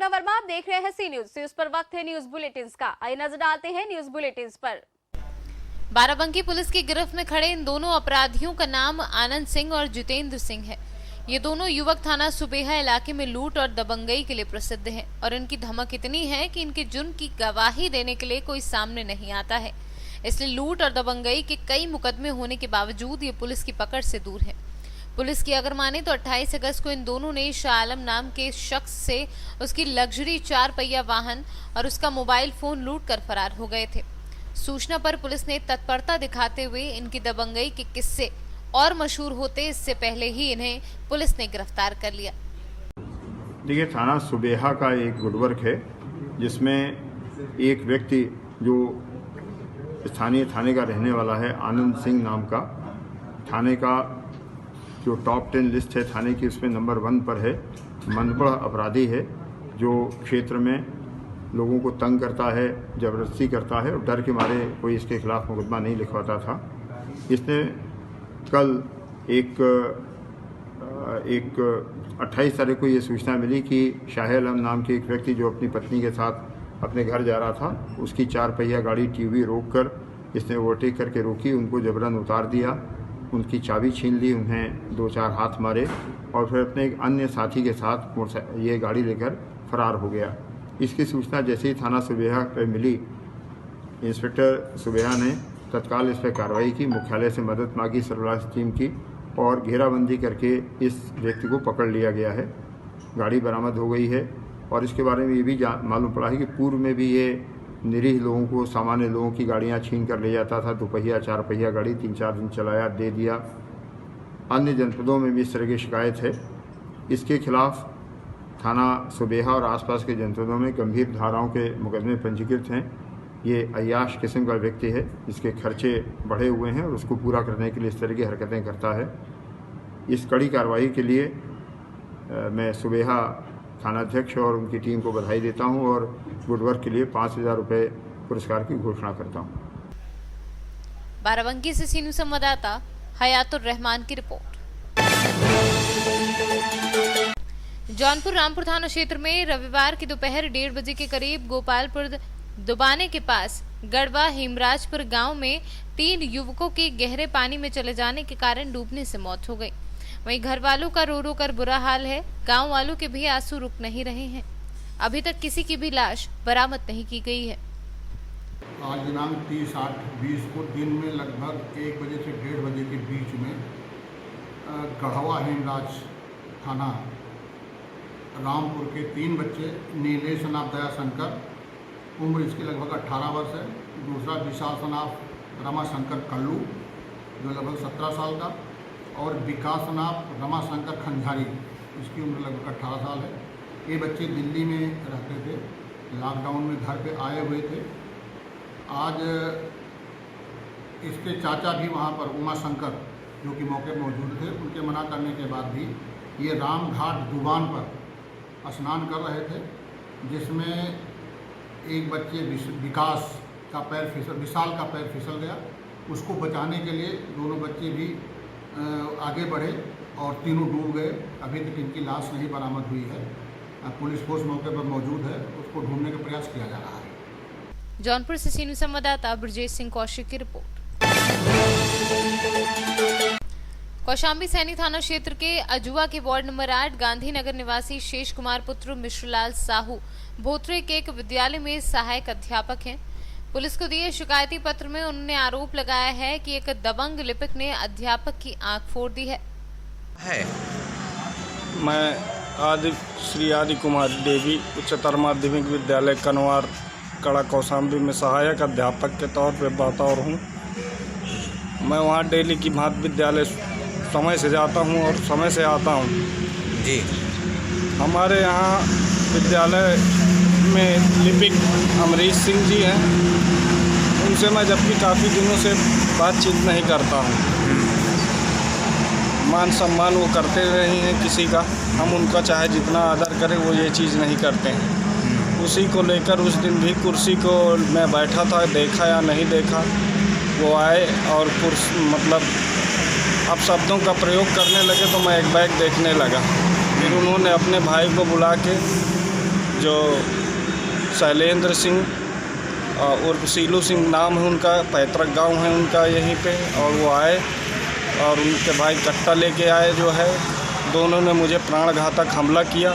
श्वेता वर्मा, आप देख रहे हैं सी न्यूज पर वक्त है न्यूज बुलेटिन का। आइए नजर डालते हैं न्यूज बुलेटिन पर। बाराबंकी पुलिस की गिरफ्त में खड़े इन दोनों अपराधियों का नाम आनंद सिंह और जितेंद्र सिंह है। ये दोनों युवक थाना सुबेहा इलाके में लूट और दबंगई के लिए प्रसिद्ध हैं और इनकी धमक इतनी है कि इनके जुर्म की गवाही देने के लिए कोई सामने नहीं आता है। इसलिए लूट और दबंगई के कई मुकदमे होने के बावजूद ये पुलिस की पकड़ से दूर है। पुलिस की अगर माने तो 28 अगस्त को इन दोनों ने शाह आलम नाम के शख्स से उसकी लग्जरी 4 पहिया वाहन और उसका मोबाइल फोन लूट कर फरार हो गए थे। सूचना पर पुलिस ने तत्परता दिखाते हुए इनकी दबंगई के किस्से और मशहूर होते इससे पहले ही इन्हें पुलिस ने गिरफ्तार कर लिया। देखिए, थाना सुबेहा का एक गुडवर्क है जिसमें एक व्यक्ति जो स्थानीय थाने का रहने वाला है, आनंद सिंह नाम का, थाने का जो टॉप 10 लिस्ट है थाने की उसमें नंबर 1 पर है। मनपढ़ अपराधी है जो क्षेत्र में लोगों को तंग करता है, जबरदस्ती करता है और डर के मारे कोई इसके खिलाफ मुकदमा नहीं लिखवाता था। इसने कल एक 28 तारीख को ये सूचना मिली कि शाह आलम नाम के एक व्यक्ति जो अपनी पत्नी के साथ अपने घर जा रहा था, उसकी 4 पहिया गाड़ी टीवी रोककर इसने ओवरटेक करके रोकी, उनको जबरन उतार दिया, उनकी चाबी छीन ली, उन्हें 2-4 हाथ मारे और फिर अपने एक अन्य साथी के साथ ये गाड़ी लेकर फरार हो गया। इसकी सूचना जैसे ही थाना सुबेहा पर मिली, इंस्पेक्टर सुबेहा ने तत्काल इस पर कार्रवाई की, मुख्यालय से मदद मांगी सर्विलांस टीम की और घेराबंदी करके इस व्यक्ति को पकड़ लिया गया है। गाड़ी बरामद हो गई है और इसके बारे में ये भी मालूम पड़ा है कि पूर्व में भी ये निरीह लोगों को, सामान्य लोगों की गाड़ियां छीन कर ले जाता था। 2 पहिया 4 पहिया गाड़ी 3-4 दिन चलाया, दे दिया। अन्य जनपदों में भी इस तरह की शिकायत है। इसके खिलाफ थाना सुबेहा और आसपास के जनपदों में गंभीर धाराओं के मुकदमे पंजीकृत हैं। ये अय्याश किस्म का व्यक्ति है, इसके खर्चे बढ़े हुए हैं और उसको पूरा करने के लिए इस तरह की हरकतें करता है। इस कड़ी कार्रवाई के लिए मैं सुबेहा थानाध्यक्ष और उनकी टीम को बधाई देता हूं और गुडवर्क के लिए 5,000 रुपये पुरस्कार की घोषणा करता हूं। बाराबंकी से सीनू संवाददाता हयातुर रहमान की रिपोर्ट। जौनपुर रामपुर थाना क्षेत्र में रविवार की दोपहर 1:30 बजे के करीब गोपालपुर दुबाने के पास गढ़वा हेमराजपुर गांव में 3 युवकों के गहरे पानी में चले जाने के कारण डूबने से मौत हो गई। वहीं घर वालों का रो रो कर बुरा हाल है। गांव वालों के भी आंसू रुक नहीं रहे हैं। अभी तक किसी की भी लाश बरामद नहीं की गई है। आज दिनांक 30/8/20 को दिन में लगभग 1 बजे से 1:30 बजे के बीच में गढ़वा हेमराज थाना रामपुर के 3 बच्चे, नीलेश नाफ दयाशंकर, उम्र इसकी लगभग 18 वर्ष है, दूसरा विशाल नाफ रमाशंकर कल्लू जो लगभग 17 साल का, और विकास नाफ रमाशंकर खंझारी, इसकी उम्र लगभग 18 साल है। ये बच्चे दिल्ली में रहते थे, लॉकडाउन में घर पे आए हुए थे। आज इसके चाचा भी वहाँ पर उमाशंकर जो कि मौके पर मौजूद थे, उनके मना करने के बाद भी ये राम घाट दुबान पर स्नान कर रहे थे, जिसमें एक बच्चे विकास का पैर विशाल का पैर फिसल गया। उसको बचाने के लिए दोनों बच्चे भी आगे बढ़े और तीनों डूब गए। अभी तक इनकी लाश नहीं बरामद हुई है। पुलिस फोर्स मौके पर मौजूद है, उसको ढूंढने का प्रयास किया जा रहा है। जौनपुर से सीनू संवाददाता ब्रजेश सिंह कौशिक की रिपोर्ट। कौशाम्बी सैनी थाना क्षेत्र के अजुआ के वार्ड नंबर 8 गांधीनगर निवासी शेष कुमार पुत्र मिश्रलाल साहू भोत्रे के एक विद्यालय में सहायक अध्यापक हैं। पुलिस को दिए शिकायती पत्र में उन्होंने आरोप लगाया है कि एक दबंग लिपिक ने अध्यापक की आंख फोड़ दी है। मैं श्री आदि कुमारी देवी उच्चतर माध्यमिक विद्यालय कनवार कड़ा कौशाम्बी में सहायक अध्यापक के तौर पर बतौर हूँ। मैं वहाँ डेली की भांति विद्यालय समय से जाता हूँ और समय से आता हूँ जी। हमारे यहाँ विद्यालय में लिपिक अमरीश सिंह जी हैं, उनसे मैं जबकि काफ़ी दिनों से बातचीत नहीं करता हूँ। मान सम्मान वो करते रहे हैं किसी का, हम उनका चाहे जितना आदर करें वो ये चीज़ नहीं करते हैं। उसी को लेकर उस दिन भी कुर्सी को मैं बैठा था, देखा या नहीं देखा, वो आए और मतलब अब शब्दों का प्रयोग करने लगे तो मैं एक बैग देखने लगा। फिर उन्होंने अपने भाई को बुला के जो शैलेंद्र सिंह उर्फ सीलू सिंह नाम है उनका, पैतृक गांव है उनका यहीं पे, और वो आए और उनके भाई कट्टा लेके आए जो है, दोनों ने मुझे प्राणघातक हमला किया,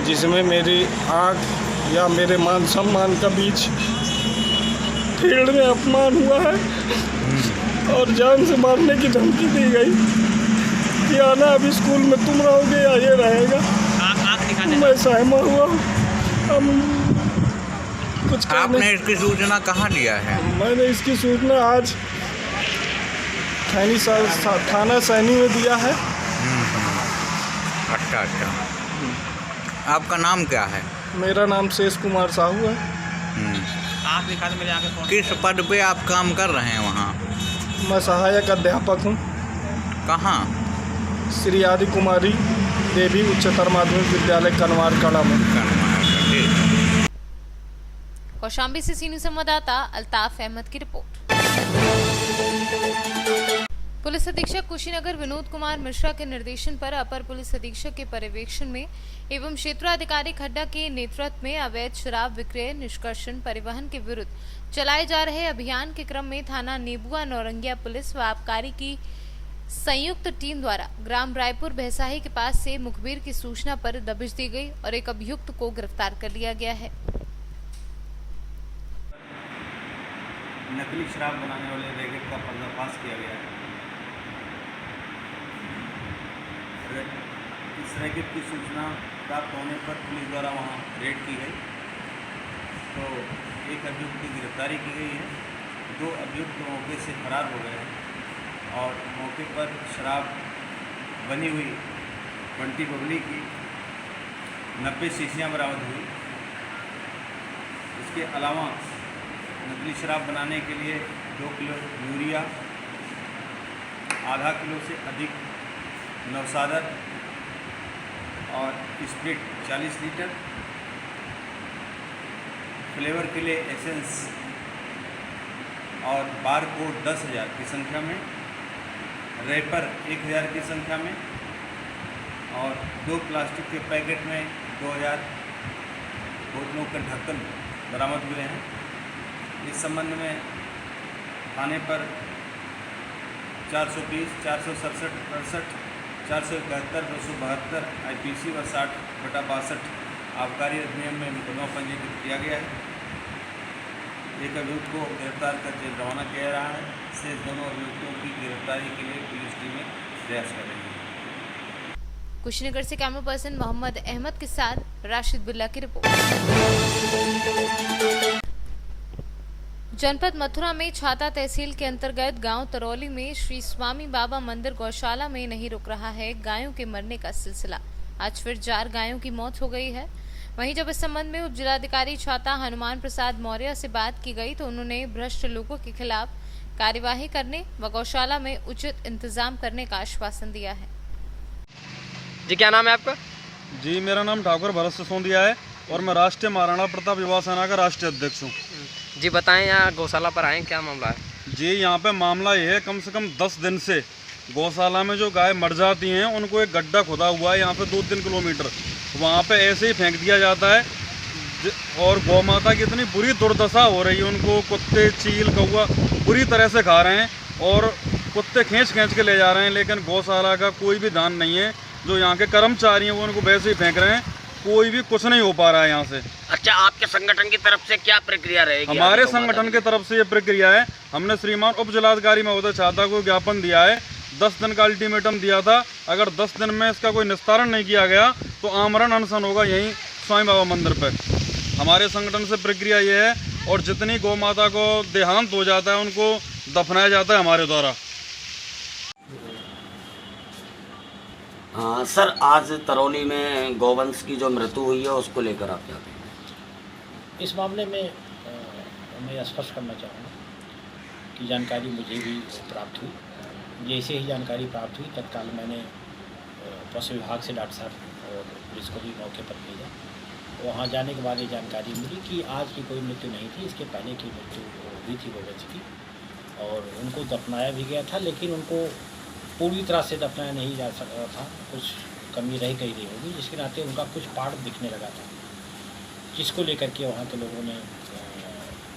जिसमें मेरी आँख या मेरे मान सम्मान का बीच फील्ड में अपमान हुआ है और जान से मारने की धमकी दी गई कि आना अभी स्कूल में तुम रहोगे या ये रहेगा। मैं सहमा हुआ। हम कुछ आपने इसकी सूचना कहाँ दिया है? मैंने इसकी सूचना आज थाना सैनी में दिया है। अच्छा अच्छा। आपका नाम क्या है? मेरा नाम शेष कुमार साहू है। किस पद पे आप काम कर रहे हैं वहाँ? मैं सहायक अध्यापक हूँ। कहाँ? श्री आदि कुमारी देवी उच्चतर माध्यमिक विद्यालय कनवार कला में। कौशाम्बी से सीनियर संवाददाता अल्ताफ अहमद की रिपोर्ट। पुलिस अधीक्षक कुशीनगर विनोद कुमार मिश्रा के निर्देशन पर अपर पुलिस अधीक्षक के पर्यवेक्षण में एवं क्षेत्राधिकारी खड्डा के नेतृत्व में अवैध शराब विक्रय निष्कर्षण परिवहन के विरुद्ध चलाए जा रहे अभियान के क्रम में थाना नेबुआ नौरंगिया पुलिस व आबकारी की संयुक्त टीम द्वारा ग्राम रायपुर भैसाही के पास से मुखबिर की सूचना पर दबिश दी गई और एक अभियुक्त को गिरफ्तार कर लिया गया है। नकली शराब बनाने वाले रैकेट का पर्दाफाश किया गया है। इस रैकेट की सूचना प्राप्त होने पर पुलिस द्वारा वहां रेड की गई तो एक अभियुक्त की गिरफ्तारी की गई है। 2 अभियुक्त मौके से फरार हो गए हैं और मौके पर शराब बनी हुई बंटी बबली की 90 शीशियाँ बरामद हुई। इसके अलावा नकली शराब बनाने के लिए 2 किलो यूरिया, आधा किलो से अधिक नवसादर और स्प्रिट 40 लीटर, फ्लेवर के लिए एसेंस और बार कोड 10,000 की संख्या में, रैपर 1,000 की संख्या में और 2 प्लास्टिक के पैकेट में 2,000 बोतलों का ढक्कन बरामद हुए हैं। इस संबंध में थाने पर 420, 467, 68, 471, 272 IPC व 60/62 आबकारी अधिनियम में मुकदमा पंजीकृत किया गया है। एक अभियुक्त को गिरफ्तार कर जेल रवाना किया रहा है। शेष दोनों अभियुक्तों की गिरफ्तारी के लिए पुलिस टीमें प्रयास कर रही हैं। कुशीनगर से कैमरा पर्सन मोहम्मद अहमद के साथ राशिद बिल्ला की रिपोर्ट। जनपद मथुरा में छाता तहसील के अंतर्गत गांव तरौली में श्री स्वामी बाबा मंदिर गौशाला में नहीं रुक रहा है गायों के मरने का सिलसिला। आज फिर 4 गायों की मौत हो गई है। वहीं जब इस संबंध में उप जिलाधिकारी छाता हनुमान प्रसाद मौर्य से बात की गई तो उन्होंने भ्रष्ट लोगों के खिलाफ कार्यवाही करने व गौशाला में उचित इंतजाम करने का आश्वासन दिया है। जी क्या नाम है आपका? जी मेरा नाम ठाकुर भरत सिसोदिया है और मैं राष्ट्रीय महाराणा प्रताप युवा सेना का राष्ट्रीय अध्यक्ष हूँ। जी बताएं, यहाँ गौशाला पर आए, क्या मामला है? जी यहाँ पे मामला ये है, कम से कम 10 दिन से गौशाला में जो गाय मर जाती हैं उनको एक गड्ढा खुदा हुआ है यहाँ पे 2-3 किलोमीटर, वहाँ पे ऐसे ही फेंक दिया जाता है और गौ माता की इतनी बुरी दुर्दशा हो रही है, उनको कुत्ते, चील, कौवा बुरी तरह से खा रहे हैं और कुत्ते खींच के ले जा रहे हैं, लेकिन गौशाला का कोई भी ध्यान नहीं है। जो यहाँ के कर्मचारी हैं वो उनको वैसे ही फेंक रहे हैं, कोई भी कुछ नहीं हो पा रहा है यहाँ से। अच्छा, आपके संगठन की तरफ से क्या प्रक्रिया रहेगी? हमारे संगठन की तरफ से ये प्रक्रिया है, हमने श्रीमान उप जिलाधिकारी महोदय छाता को ज्ञापन दिया है, 10 दिन का अल्टीमेटम दिया था। अगर 10 दिन में इसका कोई निस्तारण नहीं किया गया तो आमरण अनशन होगा यहीं स्वामी बाबा मंदिर पर। हमारे संगठन से प्रक्रिया ये है और जितनी गौ माता को देहांत हो जाता है उनको दफनाया जाता है हमारे द्वारा। हाँ सर, आज तरौली में गौवंश की जो मृत्यु हुई है उसको लेकर आप क्या कहेंगे? इस मामले में मैं स्पष्ट करना चाहूँगा कि जानकारी मुझे भी प्राप्त हुई। जैसे ही जानकारी प्राप्त हुई तत्काल मैंने पशु विभाग से डॉक्टर साहब और पुलिस को भी मौके पर भेजा। वहाँ जाने के बाद ये जानकारी मिली कि आज की कोई मृत्यु नहीं थी, इसके पहले की मृत्यु हुई थी गौवंश की और उनको दफनाया भी गया था, लेकिन उनको पूरी तरह से दफनाया नहीं जा सकता था, कुछ कमी रह गई नहीं होगी, जिसके नाते उनका कुछ पार्ट दिखने लगा था। जिसको लेकर के वहाँ के लोगों ने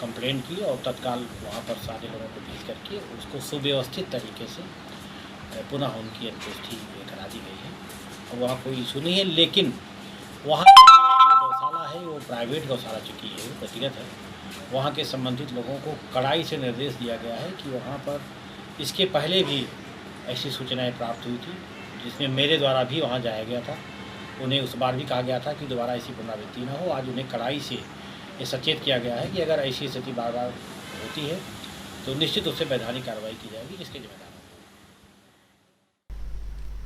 कंप्लेंट की और तत्काल वहाँ पर सारे लोगों को भेज करके उसको सुव्यवस्थित तरीके से पुनः उनकी अंत्येष्टि करा दी गई है। और वहाँ कोई इशू नहीं है, लेकिन वहाँ की जो गौशाला है वो प्राइवेट गौशाला चुकी है, वो व्यक्तिगत है। वहाँ के संबंधित लोगों को कड़ाई से निर्देश दिया गया है कि वहाँ पर इसके पहले भी ऐसी सूचनाएं प्राप्त हुई थी, जिसमें मेरे द्वारा भी वहाँ जाया गया था। उन्हें उस बार भी कहा गया था कि दोबारा ऐसी पुनरावृत्ति न हो। आज उन्हें कड़ाई से ये सचेत किया गया है कि अगर ऐसी स्थिति बार बार होती है तो निश्चित उससे वैधानिक कार्रवाई की जाएगी, जिसके जिम्मेदार।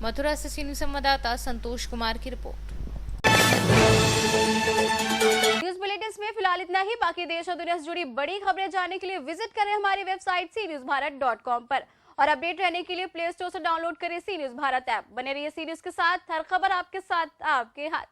मथुरा से सीनियर संवाददाता संतोष कुमार की रिपोर्ट। न्यूज बुलेटिन में फिलहाल इतना ही। बाकी देश और दुनिया से जुड़ी बड़ी खबरें जानने के लिए विजिट करें हमारी वेबसाइट cnewsbharat.com पर और अपडेट रहने के लिए प्ले स्टोर से डाउनलोड करें सी न्यूज भारत ऐप। बने रहिए सी न्यूज के साथ, हर खबर आपके साथ, आपके हाथ।